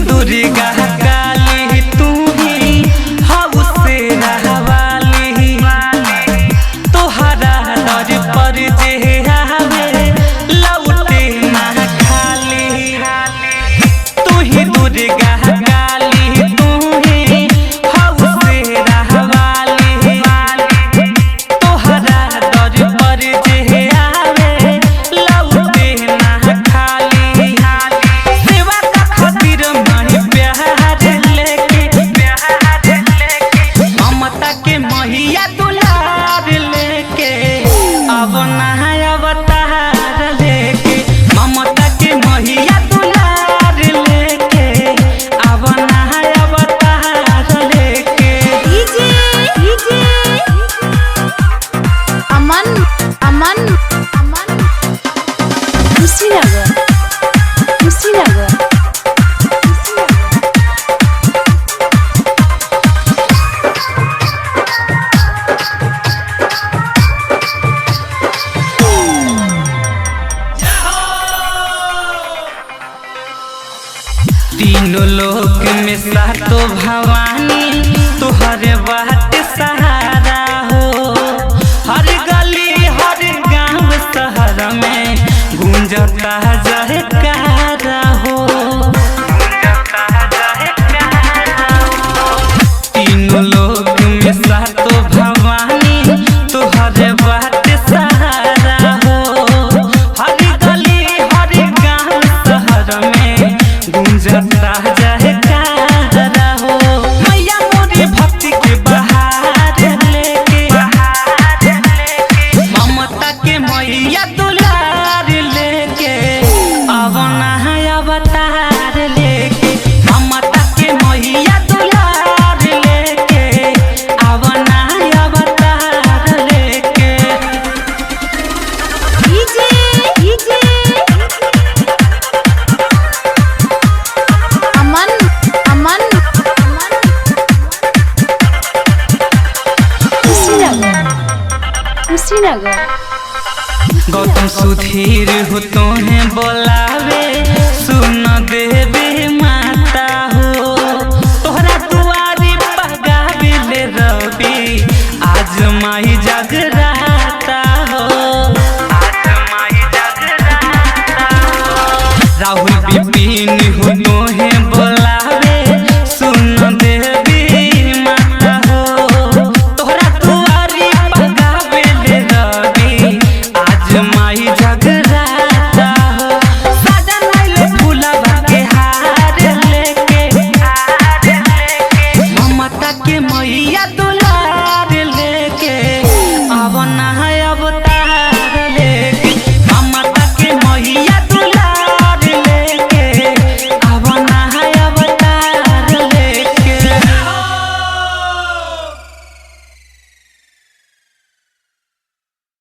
दुर्गा काली तू ही हऊ से रहवाली तोहरा दर पर जे आवे लौटे ना खाली। तू ही दुर्गा काली तू ही हऊ से रहवाली तोहरा दर पर जे आवे लौटे ना खाली। सेवा का खातिर ममता के महिया दुलार लेके अब नया अवतार लेके ममता के महिया दुलार लेके अब नया अवतार लेके। अमन अमन अमन कुशीनगर कुशीनगर तीनों लोक में सातो भवानी तुहरे बात सहारा हो। हर गली हर गांव शहर में गूंजता जयकारा हो। तीनों लोक में सातो भवानी तुहरे बात सहारा हो। हर गली हर गांव शहर में गूंजता जयकारा हो। मैया मोरी भक्ति के बहार लेके ममता के मैया दुलार लेके अब नया अवतार लेके ममता के मैया दुलार लेके अब नया अवतार लेके। अमन अमन कुशीनगर कुशीनगर गौतम सुधीर हो तोहें बोलावे सुन देवी माता हो। तोहरा दुआरी पगावे ले रवि आज माई जागरा